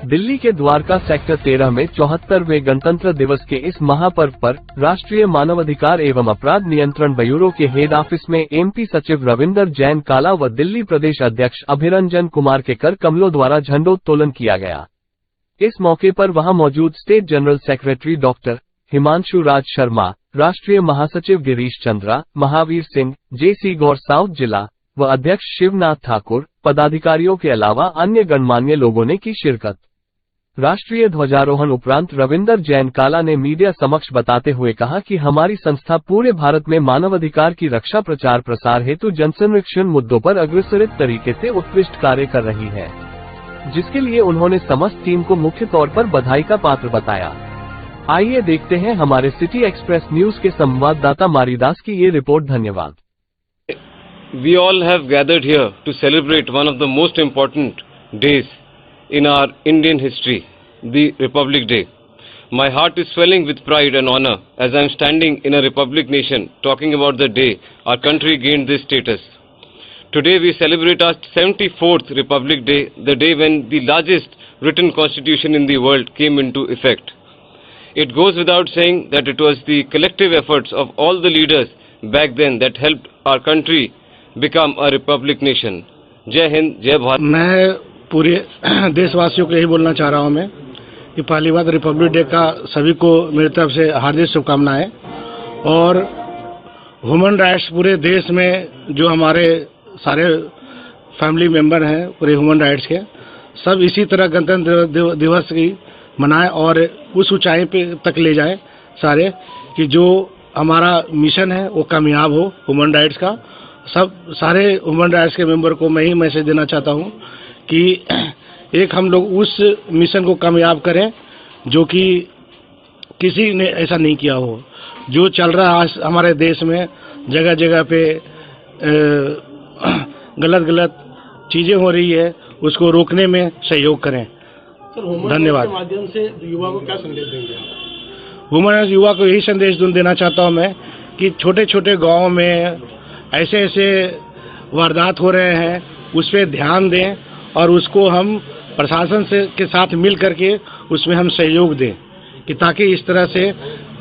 दिल्ली के द्वारका सेक्टर 13 में 74वें गणतंत्र दिवस के इस महापर्व पर राष्ट्रीय मानवाधिकार एवं अपराध नियंत्रण ब्यूरो के हेड ऑफिस में एमपी सचिव रविंदर जैन काला व दिल्ली प्रदेश अध्यक्ष अभिरंजन कुमार के कर कमलों द्वारा झंडोत्तोलन किया गया। इस मौके पर वहां मौजूद state general secretary doctor Himanshu Raj Sharma, राष्ट्रीय महासचिव गिरीश चंद्रा, महावीर सिंह, जेसी गौर साउथ जिला व अध्यक्ष शिवनाथ ठाकुर, पदाधिकारियों के अलावा अन्य गणमान्य लोगों ने की शिरकत। राष्ट्रीय ध्वजारोहण उपरांत रविंदर जैन काला ने मीडिया समक्ष बताते हुए कहा कि हमारी संस्था पूरे भारत में मानवाधिकार की रक्षा प्रचार प्रसार हेतु जनसंरक्षण मुद्दों पर अग्रसरित तरीके से उत्कृष्ट कार्य कर रही है, जिसके लिए उन्होंने समस्त टीम को मुख्य तौर पर बधाई का पात्र बताया। आइए देखते हैं हमारे सिटी एक्सप्रेस न्यूज के संवाददाता मारीदास की ये रिपोर्ट। धन्यवाद। We all have gathered here to celebrate one of the most important days in our Indian history, the Republic Day. My heart is swelling with pride and honor as I am standing in a republic nation talking about the day our country gained this status. Today we celebrate our 74th Republic Day, the day when the largest written constitution in the world came into effect. It goes without saying that it was the collective efforts of all the leaders back then that helped our country become a republic nation. जय हिंद, जय भारत। मैं पूरे देशवासियों को यही बोलना चाह रहा हूँ मैं कि पहली बात रिपब्लिक डे का सभी को मेरी तरफ से हार्दिक शुभकामनाएं। और ह्यूमन राइट्स पूरे देश में जो हमारे सारे फैमिली मेंबर हैं पूरे ह्यूमन राइट्स के, सब इसी तरह गणतंत्र दिवस की मनाएं और उस ऊंचाई पे तक ले जाएं सारे, कि जो हमारा मिशन है वो कामयाब हो ह्यूमन राइट्स का। सब सारे ह्यूमन राइट्स के मेंबर को मैं ही मैसेज देना चाहता हूँ कि एक हम लोग उस मिशन को कामयाब करें जो कि किसी ने ऐसा नहीं किया हो। जो चल रहा है हमारे देश में जगह जगह पे गलत चीजें हो रही है, उसको रोकने में सहयोग करें। धन्यवाद। माध्यम से युवा को क्या संदेश देंगे? ह्यूमन राइट्स युवा को यही संदेश देना चाहता हूँ मैं कि छोटे छोटे गाँव में ऐसे वारदात हो रहे हैं, उस पर ध्यान दें और उसको हम प्रशासन से के साथ मिल करके उसमें हम सहयोग दें कि ताकि इस तरह से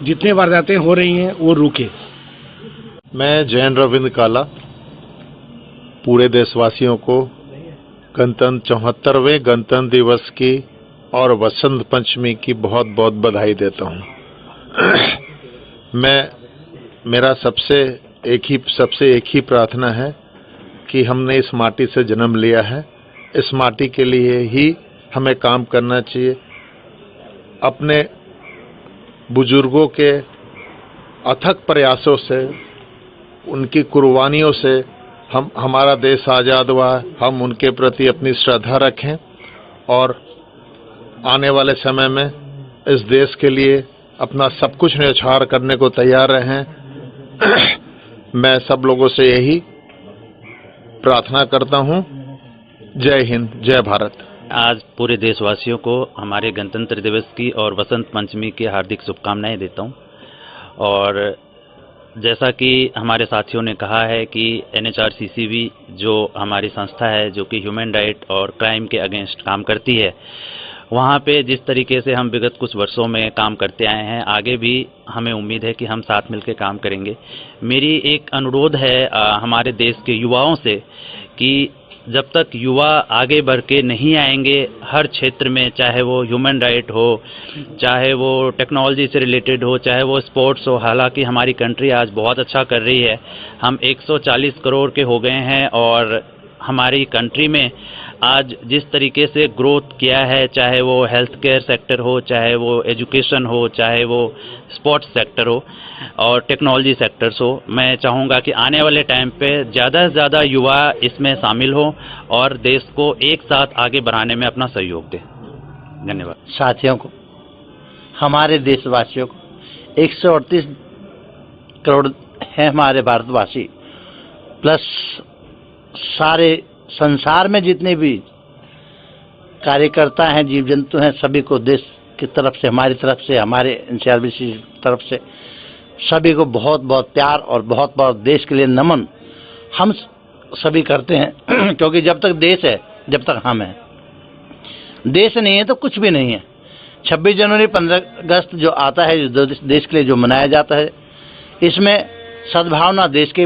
जितने वारदातें हो रही हैं वो रुके। मैं जैन रविंद्र काला पूरे देशवासियों को गणतंत्र 74वें गणतंत्र दिवस की और वसंत पंचमी की बहुत बहुत बधाई देता हूँ। मेरा सबसे एक ही प्रार्थना है कि हमने इस माटी से जन्म लिया है, इस माटी के लिए ही हमें काम करना चाहिए। अपने बुजुर्गों के अथक प्रयासों से, उनकी कुर्बानियों से हमारा देश आज़ाद हुआ। हम उनके प्रति अपनी श्रद्धा रखें और आने वाले समय में इस देश के लिए अपना सब कुछ न्यौछावर करने को तैयार रहें। मैं सब लोगों से यही प्रार्थना करता हूं। जय हिंद, जय भारत। आज पूरे देशवासियों को हमारे गणतंत्र दिवस की और वसंत पंचमी की हार्दिक शुभकामनाएं देता हूं। और जैसा कि हमारे साथियों ने कहा है कि NHRCC जो हमारी संस्था है जो कि ह्यूमन राइट और क्राइम के अगेंस्ट काम करती है, वहाँ पे जिस तरीके से हम विगत कुछ वर्षों में काम करते आए हैं, आगे भी हमें उम्मीद है कि हम साथ मिलकर काम करेंगे। मेरी एक अनुरोध है हमारे देश के युवाओं से कि जब तक युवा आगे बढ़ के नहीं आएंगे हर क्षेत्र में, चाहे वो ह्यूमन राइट हो, चाहे वो टेक्नोलॉजी से रिलेटेड हो, चाहे वो स्पोर्ट्स हो। हालांकि हमारी कंट्री आज बहुत अच्छा कर रही है, हम 140 करोड़ के हो गए हैं और हमारी कंट्री में आज जिस तरीके से ग्रोथ किया है, चाहे वो हेल्थ केयर सेक्टर हो, चाहे वो एजुकेशन हो, चाहे वो स्पोर्ट्स सेक्टर हो और टेक्नोलॉजी सेक्टर्स हो, मैं चाहूँगा कि आने वाले टाइम पे ज़्यादा से ज़्यादा युवा इसमें शामिल हो और देश को एक साथ आगे बढ़ाने में अपना सहयोग दें। धन्यवाद। साथियों को, हमारे देशवासियों को 138 करोड़ हैं हमारे भारतवासी, प्लस सारे संसार में जितने भी कार्यकर्ता हैं, जीव जंतु हैं, सभी को देश की तरफ से, हमारी तरफ से, हमारे NHRCC की तरफ से सभी को बहुत बहुत प्यार और बहुत बहुत देश के लिए नमन हम सभी करते हैं क्योंकि जब तक देश है जब तक हम हैं। देश नहीं है तो कुछ भी नहीं है। 26 जनवरी 15 अगस्त जो आता है, जो देश के लिए जो मनाया जाता है, इसमें सद्भावना, देश के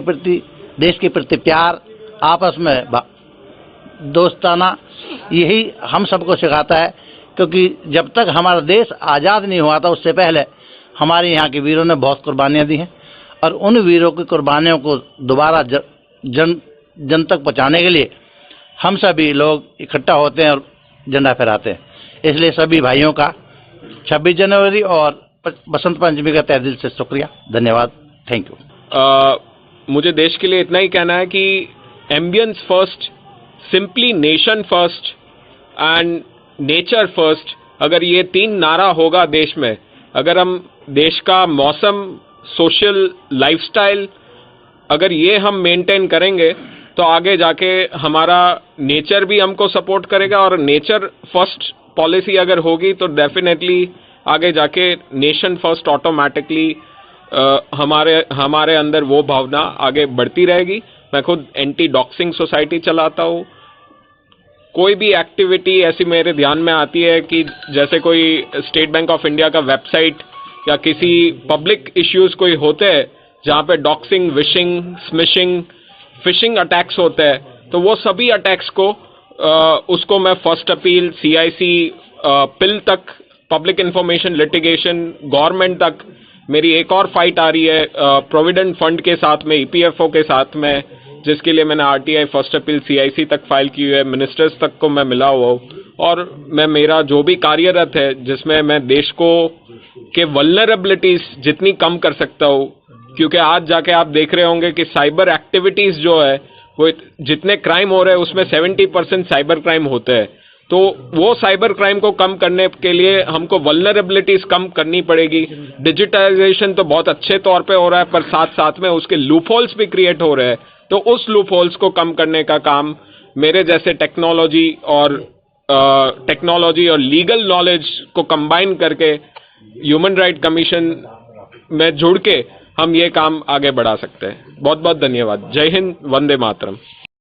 प्रति प्यार, आपस में दोस्ताना, यही हम सबको सिखाता है। क्योंकि जब तक हमारा देश आज़ाद नहीं हुआ था, उससे पहले हमारे यहाँ के वीरों ने बहुत कुर्बानियाँ दी हैं, और उन वीरों की कुर्बानियों को दोबारा जन तक पहुँचाने के लिए हम सभी लोग इकट्ठा होते हैं और झंडा फहराते हैं। इसलिए सभी भाइयों का 26 जनवरी और बसंत पंचमी का तहे दिल से शुक्रिया, धन्यवाद, थैंक यू। मुझे देश के लिए इतना ही कहना है कि ambience first, simply nation first and nature first, अगर ये 3 नारा होगा देश में, अगर हम देश का मौसम, सोशल, लाइफस्टाइल, अगर ये हम मेंटेन करेंगे तो आगे जाके हमारा नेचर भी हमको सपोर्ट करेगा, और नेचर फर्स्ट पॉलिसी अगर होगी तो डेफिनेटली आगे जाके नेशन फर्स्ट ऑटोमेटिकली हमारे अंदर वो भावना आगे बढ़ती रहेगी। मैं खुद एंटी डॉक्सिंग सोसाइटी चलाता हूँ। कोई भी एक्टिविटी ऐसी मेरे ध्यान में आती है कि जैसे कोई स्टेट बैंक ऑफ इंडिया का वेबसाइट या किसी पब्लिक इश्यूज कोई होते हैं जहाँ पे doxing, wishing, smishing, phishing attacks होते हैं, तो वो सभी अटैक्स को उसको मैं फर्स्ट अपील, CIC, पिल तक, पब्लिक इंफॉर्मेशन लिटिगेशन, गवर्नमेंट तक मेरी एक और फाइट आ रही है प्रोविडेंट फंड के साथ में, EPFO के साथ में, जिसके लिए मैंने RTI, फर्स्ट अपील, CIC तक फाइल की हुई है, मिनिस्टर्स तक को मैं मिला हुआ हूँ। और मैं मेरा जो भी कार्यरत है जिसमें मैं देश को के वल्नरेबिलिटीज जितनी कम कर सकता हूँ, क्योंकि आज जाके आप देख रहे होंगे कि साइबर एक्टिविटीज जो है वो जितने क्राइम हो रहे हैं उसमें 70% साइबर क्राइम होते हैं। तो वो साइबर क्राइम को कम करने के लिए हमको वल्नरेबिलिटीज कम करनी पड़ेगी। डिजिटाइजेशन तो बहुत अच्छे तौर पे हो रहा है, पर साथ साथ में उसके लूपहोल्स भी क्रिएट हो रहे हैं। तो उस लूपहोल्स को कम करने का काम मेरे जैसे टेक्नोलॉजी और लीगल नॉलेज को कंबाइन करके ह्यूमन राइट कमीशन में जुड़ के हम ये काम आगे बढ़ा सकते हैं। बहुत बहुत धन्यवाद। जय हिंद, वंदे मातरम।